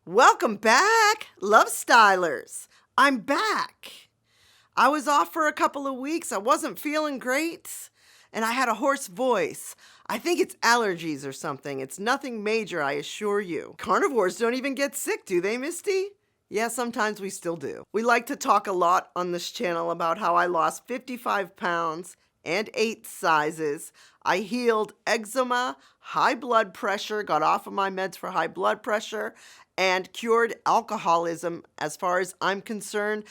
Welcome back, Love Stylers. I'm back. I was off for a couple of weeks. I wasn't feeling great, and I had a hoarse voice. I think it's allergies or something. It's nothing major, I assure you. Carnivores don't even get sick, do they, Misty? Yeah, sometimes we still do. We like to talk a lot on this channel about how I lost 55 pounds and 8 sizes. I healed eczema, high blood pressure, got off of my meds for high blood pressure, and cured alcoholism. As far as I'm concerned,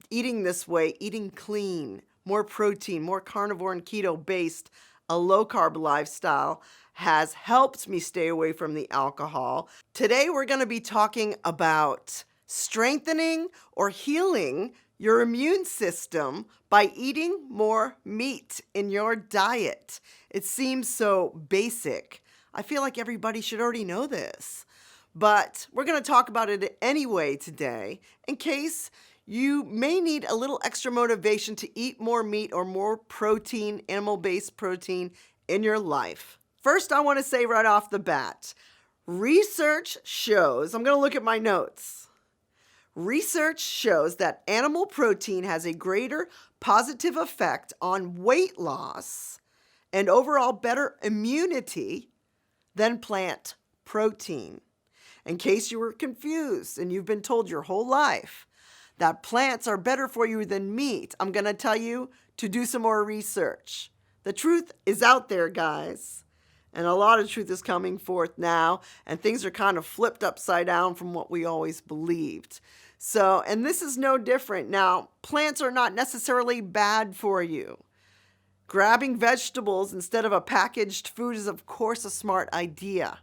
eating this way, eating clean, more protein, more carnivore and keto based, a low carb lifestyle has helped me stay away from the alcohol. Today, we're going to be talking about strengthening or healing your immune system by eating more meat in your diet. It seems so basic. I feel like everybody should already know this, but we're going to talk about it anyway today in case you may need a little extra motivation to eat more meat or more protein, animal-based protein in your life. First, I want to say right off the bat, research shows, I'm going to look at my notes. Research shows that animal protein has a greater positive effect on weight loss and overall better immunity than plant protein. In case you were confused and you've been told your whole life that plants are better for you than meat, I'm going to tell you to do some more research. The truth is out there, guys. And a lot of truth is coming forth now, and things are kind of flipped upside down from what we always believed. So, and this is no different. Now, plants are not necessarily bad for you. Grabbing vegetables instead of a packaged food is, of course, a smart idea.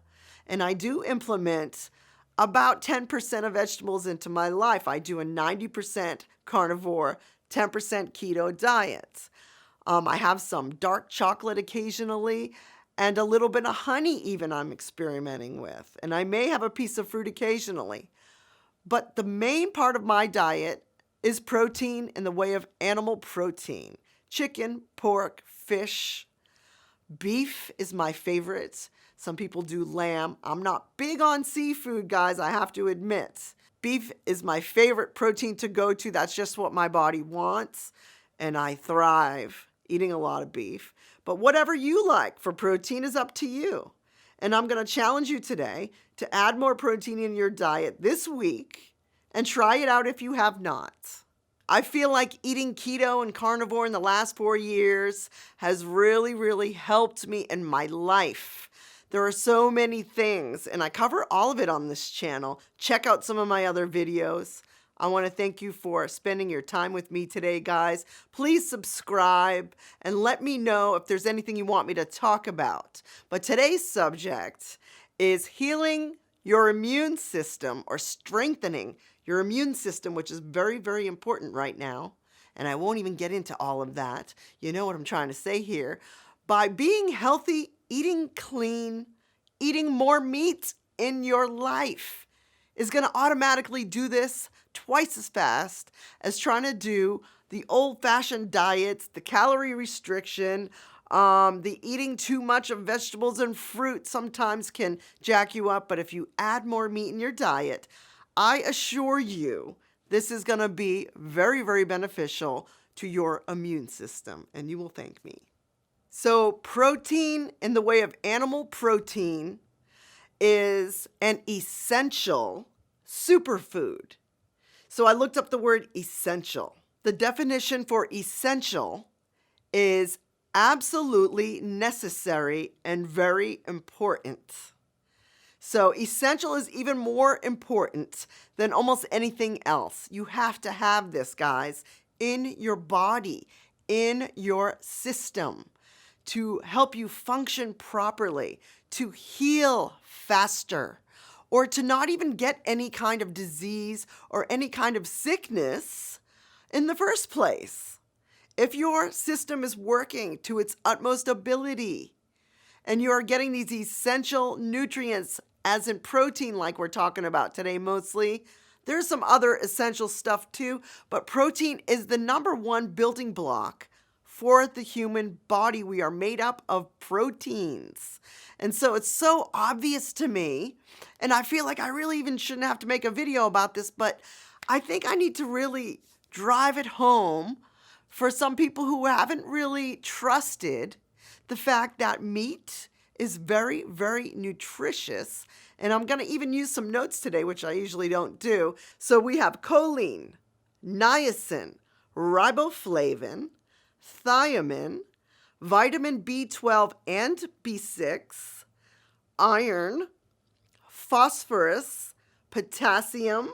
And I do implement about 10% of vegetables into my life. I do a 90% carnivore, 10% keto diet. I have some dark chocolate occasionally, and a little bit of honey even I'm experimenting with. And I may have a piece of fruit occasionally. But the main part of my diet is protein in the way of animal protein. Chicken, pork, fish. Beef is my favorite. Some people do lamb. I'm not big on seafood, guys, I have to admit. Beef is my favorite protein to go to. That's just what my body wants. And I thrive eating a lot of beef. But whatever you like for protein is up to you. And I'm going to challenge you today to add more protein in your diet this week and try it out if you have not. I feel like eating keto and carnivore in the last 4 years has really helped me in my life. There are so many things, and I cover all of it on this channel. Check out some of my other videos. I want to thank you for spending your time with me today, guys. Please subscribe and let me know if there's anything you want me to talk about. But today's subject is healing your immune system or strengthening your immune system, which is very important right now. And I won't even get into all of that. You know what I'm trying to say here. By being healthy, eating clean, eating more meat in your life is going to automatically do this twice as fast as trying to do the old-fashioned diets, the calorie restriction, the eating too much of vegetables and fruit sometimes can jack you up. But if you add more meat in your diet, I assure you this is going to be very beneficial to your immune system, and you will thank me. So protein in the way of animal protein is an essential superfood. So I looked up the word essential. The definition for essential is absolutely necessary and very important. So essential is even more important than almost anything else. You have to have this, guys, in your body, in your system to help you function properly, to heal faster, or to not even get any kind of disease or any kind of sickness in the first place. If your system is working to its utmost ability and you are getting these essential nutrients, as in protein like we're talking about today mostly, there's some other essential stuff too, but protein is the number one building block for the human body. We are made up of proteins. And so it's so obvious to me. And I feel like I really even shouldn't have to make a video about this, but I think I need to really drive it home for some people who haven't really trusted the fact that meat is very, very nutritious. And I'm going to even use some notes today, which I usually don't do. So we have choline, niacin, riboflavin, thiamine, vitamin B12 and B6, iron, phosphorus, potassium,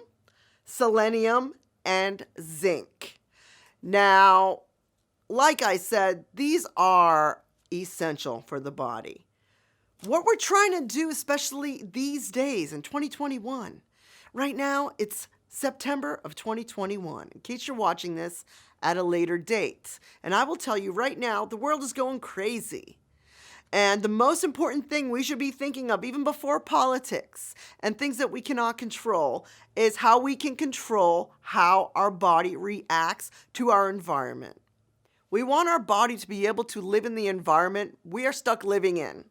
selenium, and zinc. Now, like I said, these are essential for the body. What we're trying to do, especially these days in 2021, right now it's September of 2021, in case you're watching this at a later date. And I will tell you right now, the world is going crazy. And the most important thing we should be thinking of, even before politics and things that we cannot control, is how we can control how our body reacts to our environment. We want our body to be able to live in the environment we are stuck living in.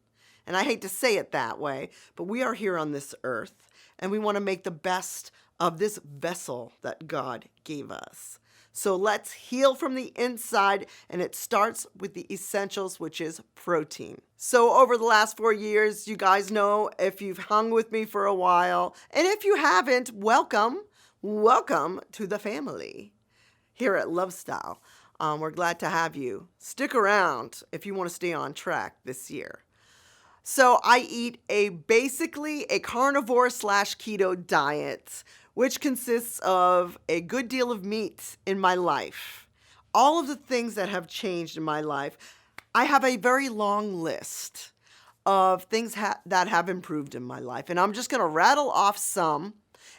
And I hate to say it that way, but we are here on this earth, and we want to make the best of this vessel that God gave us. So let's heal from the inside, and it starts with the essentials, which is protein. So over the last 4 years, you guys know, if you've hung with me for a while, and if you haven't, welcome to the family here at Lovestyle. We're glad to have you. Stick around if you want to stay on track this year. So I eat basically a carnivore/keto diet, which consists of a good deal of meat in my life. All of the things that have changed in my life, I have a very long list of things that have improved in my life. And I'm just going to rattle off some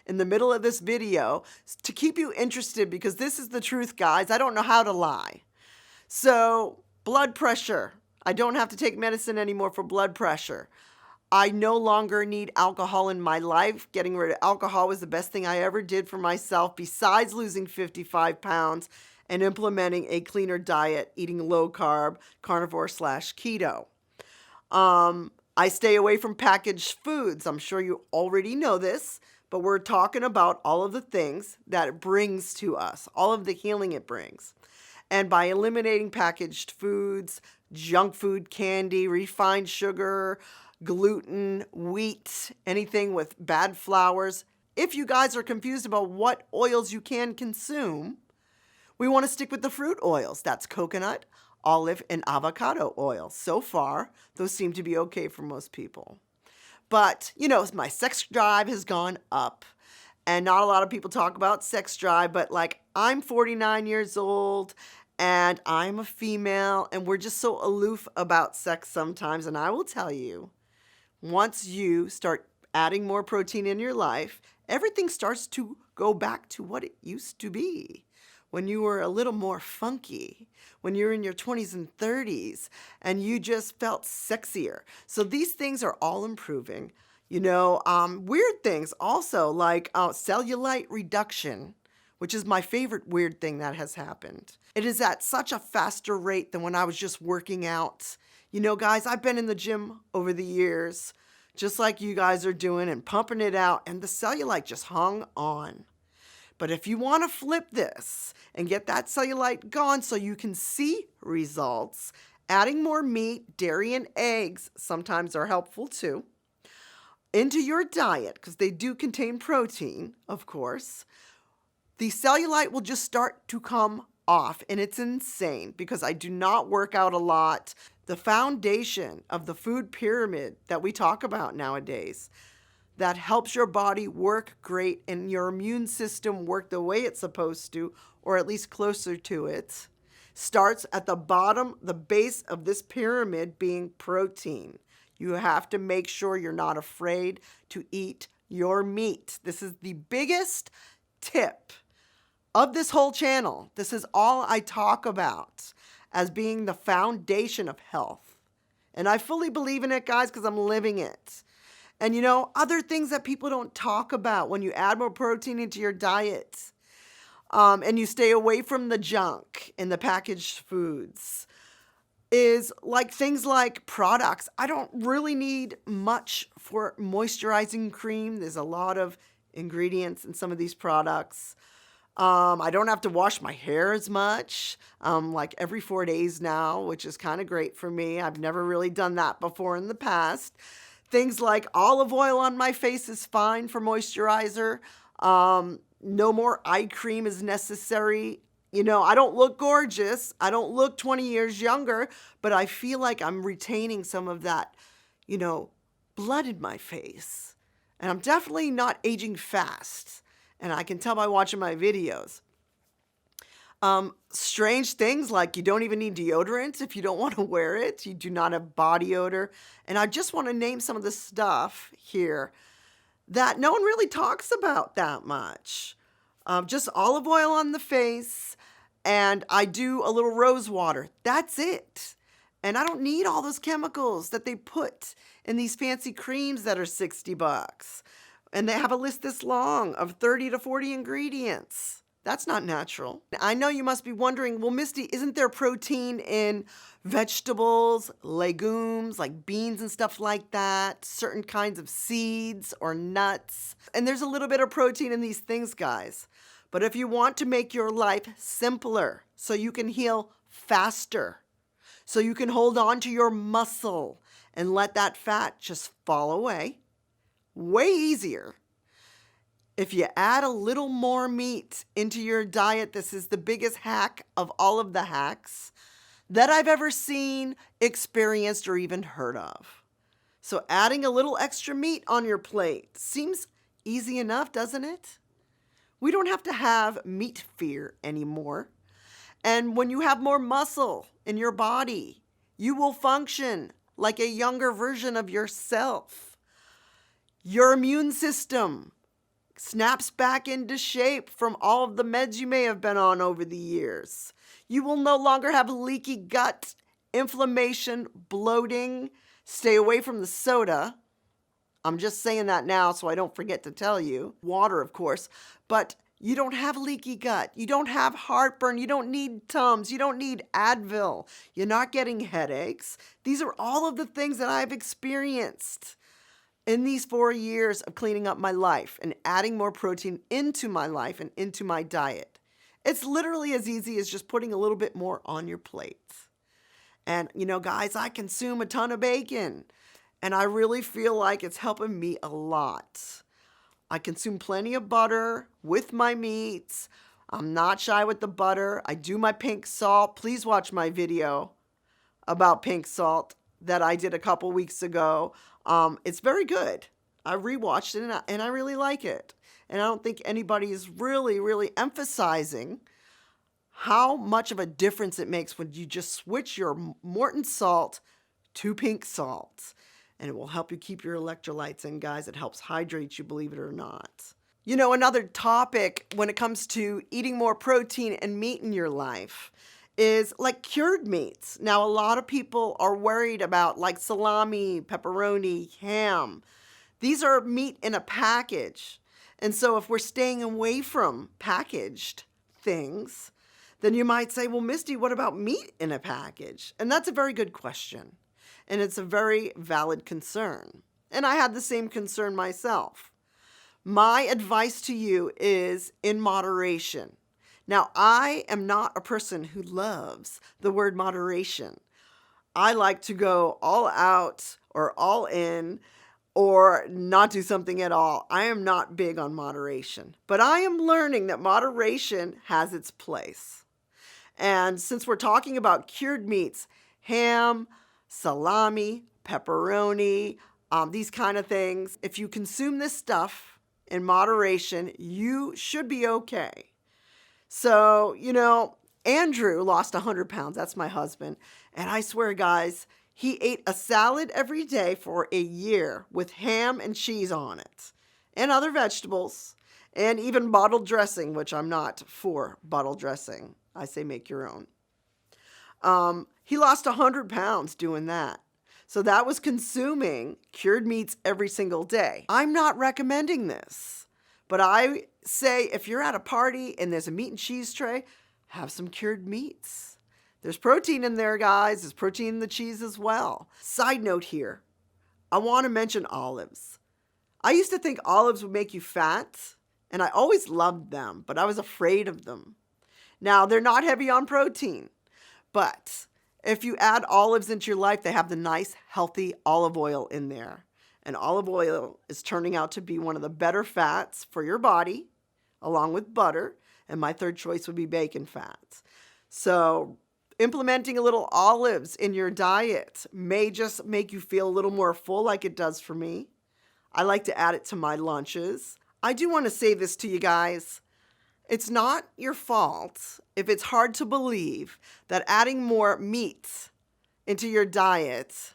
in the middle of this video to keep you interested, because this is the truth, guys. I don't know how to lie. So, blood pressure. I don't have to take medicine anymore for blood pressure. I no longer need alcohol in my life. Getting rid of alcohol was the best thing I ever did for myself, besides losing 55 pounds and implementing a cleaner diet, eating low carb, carnivore/keto. I stay away from packaged foods. I'm sure you already know this, but we're talking about all of the things that it brings to us, all of the healing it brings. And by eliminating packaged foods, junk food, candy, refined sugar, gluten, wheat, anything with bad flours. If you guys are confused about what oils you can consume, we want to stick with the fruit oils. That's coconut, olive, and avocado oil. So far, those seem to be okay for most people. But, my sex drive has gone up. And not a lot of people talk about sex drive, but I'm 49 years old and I'm a female, and we're just so aloof about sex sometimes. And I will tell you, once you start adding more protein in your life, everything starts to go back to what it used to be when you were a little more funky, when you're in your 20s and 30s, and you just felt sexier. So these things are all improving. Weird things also, like cellulite reduction, which is my favorite weird thing that has happened. It is at such a faster rate than when I was just working out. Guys, I've been in the gym over the years, just like you guys are doing, and pumping it out, and the cellulite just hung on. But if you want to flip this and get that cellulite gone so you can see results, adding more meat, dairy, and eggs sometimes are helpful too into your diet, because they do contain protein, of course. The cellulite will just start to come off, and it's insane because I do not work out a lot. The foundation of the food pyramid that we talk about nowadays that helps your body work great and your immune system work the way it's supposed to, or at least closer to it, starts at the bottom, the base of this pyramid being protein. You have to make sure you're not afraid to eat your meat. This is the biggest tip of this whole channel. This is all I talk about as being the foundation of health. And I fully believe in it, guys, because I'm living it. And other things that people don't talk about when you add more protein into your diet. and you stay away from the junk in the packaged foods, is like things like products. I don't really need much for moisturizing cream. There's a lot of ingredients in some of these products. I don't have to wash my hair as much, like every 4 days now, which is kind of great for me. I've never really done that before in the past. Things like olive oil on my face is fine for moisturizer. No more eye cream is necessary. I don't look gorgeous. I don't look 20 years younger, but I feel like I'm retaining some of that, blood in my face. And I'm definitely not aging fast. And I can tell by watching my videos. Strange things like you don't even need deodorant if you don't want to wear it. You do not have body odor. And I just want to name some of the stuff here that no one really talks about that much. Just olive oil on the face, and I do a little rose water. That's it. And I don't need all those chemicals that they put in these fancy creams that are $60. And they have a list this long of 30 to 40 ingredients. That's not natural. I know you must be wondering, well, Misty, isn't there protein in vegetables, legumes, like beans and stuff like that, certain kinds of seeds or nuts? And there's a little bit of protein in these things, guys. But if you want to make your life simpler so you can heal faster, so you can hold on to your muscle and let that fat just fall away, way easier. If you add a little more meat into your diet, this is the biggest hack of all of the hacks that I've ever seen, experienced, or even heard of. So adding a little extra meat on your plate seems easy enough, doesn't it? We don't have to have meat fear anymore. And when you have more muscle in your body, you will function like a younger version of yourself. Your immune system snaps back into shape from all of the meds you may have been on over the years. You will no longer have leaky gut, inflammation, bloating. Stay away from the soda. I'm just saying that now so I don't forget to tell you. Water, of course, but you don't have leaky gut. You don't have heartburn. You don't need Tums. You don't need Advil. You're not getting headaches. These are all of the things that I've experienced in these 4 years of cleaning up my life and adding more protein into my life and into my diet. It's literally as easy as just putting a little bit more on your plate. And, guys, I consume a ton of bacon, and I really feel like it's helping me a lot. I consume plenty of butter with my meats. I'm not shy with the butter. I do my pink salt. Please watch my video about pink salt that I did a couple weeks ago. It's very good. I rewatched it and I really like it. And I don't think anybody is really, really emphasizing how much of a difference it makes when you just switch your Morton salt to pink salt. And it will help you keep your electrolytes in, guys. It helps hydrate you, believe it or not. Another topic when it comes to eating more protein and meat in your life is like cured meats. Now, a lot of people are worried about like salami, pepperoni, ham. These are meat in a package. And so if we're staying away from packaged things, then you might say, well, Misty, what about meat in a package? And that's a very good question. And it's a very valid concern. And I had the same concern myself. My advice to you is in moderation. Now, I am not a person who loves the word moderation. I like to go all out or all in or not do something at all. I am not big on moderation. But I am learning that moderation has its place. And since we're talking about cured meats, ham, salami, pepperoni, these kind of things, if you consume this stuff in moderation, you should be okay. So, Andrew lost 100 pounds. That's my husband. And I swear, guys, he ate a salad every day for a year with ham and cheese on it and other vegetables and even bottled dressing, which I'm not for bottled dressing. I say make your own. He lost 100 pounds doing that. So that was consuming cured meats every single day. I'm not recommending this, But I say if you're at a party and there's a meat and cheese tray, have some cured meats. There's protein in there, guys. There's protein in the cheese as well. Side note here, I want to mention olives. I used to think olives would make you fat, and I always loved them, but I was afraid of them. Now, they're not heavy on protein, but if you add olives into your life, they have the nice, healthy olive oil in there. And olive oil is turning out to be one of the better fats for your body, along with butter. And my third choice would be bacon fat. So implementing a little olives in your diet may just make you feel a little more full like it does for me. I like to add it to my lunches. I do want to say this to you guys. It's not your fault if it's hard to believe that adding more meat into your diet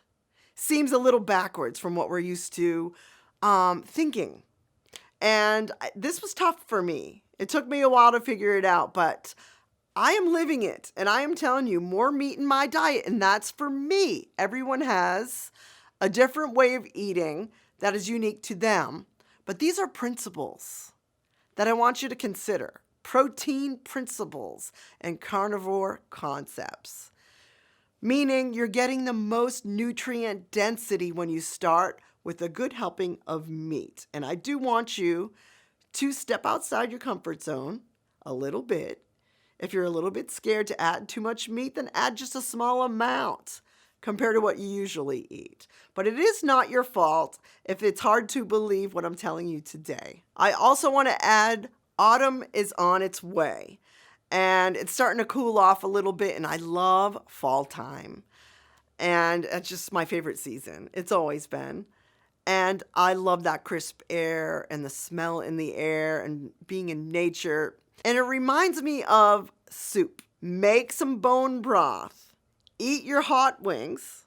seems a little backwards from what we're used to thinking. And this was tough for me. It took me a while to figure it out, but I am living it. And I am telling you, more meat in my diet, and that's for me. Everyone has a different way of eating that is unique to them. But these are principles that I want you to consider. Protein principles and carnivore concepts. Meaning you're getting the most nutrient density when you start with a good helping of meat. And I do want you to step outside your comfort zone a little bit. If you're a little bit scared to add too much meat, then add just a small amount compared to what you usually eat. But it is not your fault if it's hard to believe what I'm telling you today. I also want to add autumn is on its way. And it's starting to cool off a little bit, and I love fall time. And it's just my favorite season. It's always been. And I love that crisp air and the smell in the air and being in nature. And it reminds me of soup. Make some bone broth. Eat your hot wings,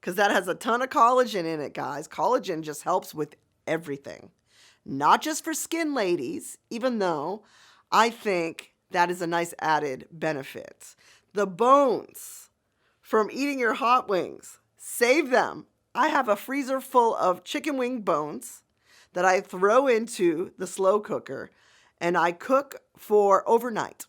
because that has a ton of collagen in it, guys. Collagen just helps with everything. Not just for skin, ladies, even though I think that is a nice added benefit. The bones from eating your hot wings, save them. I have a freezer full of chicken wing bones that I throw into the slow cooker and I cook for overnight.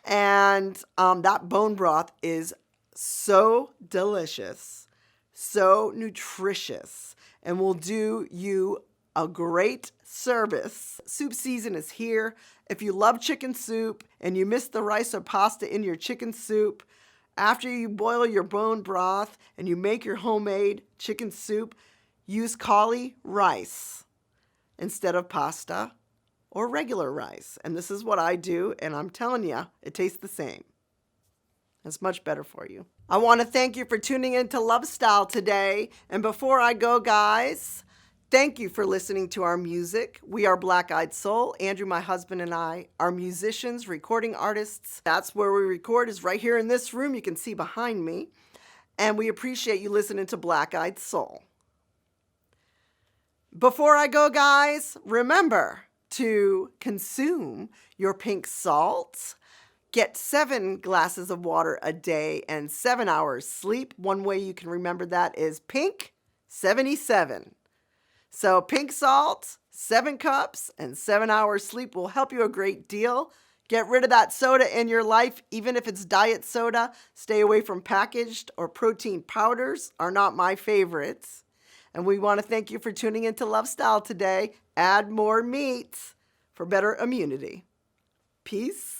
And that bone broth is so delicious, so nutritious, and will do you a great service. Soup season is here. If you love chicken soup and you miss the rice or pasta in your chicken soup, after you boil your bone broth and you make your homemade chicken soup, use cauli rice instead of pasta or regular rice. And this is what I do, and I'm telling you, it tastes the same. It's much better for you. I want to thank you for tuning in to Love Style today. And before I go, guys, thank you for listening to our music. We are Black Eyed Soul. Andrew, my husband, and I are musicians, recording artists. That's where we record, is right here in this room. You can see behind me. And we appreciate you listening to Black Eyed Soul. Before I go, guys, remember to consume your pink salt. Get 7 glasses of water a day and 7 hours sleep. One way you can remember that is pink 77. So pink salt, 7 cups, and 7 hours sleep will help you a great deal. Get rid of that soda in your life, even if it's diet soda. Stay away from packaged or protein powders, are not my favorites. And we want to thank you for tuning into Love Style today. Add more meat for better immunity. Peace.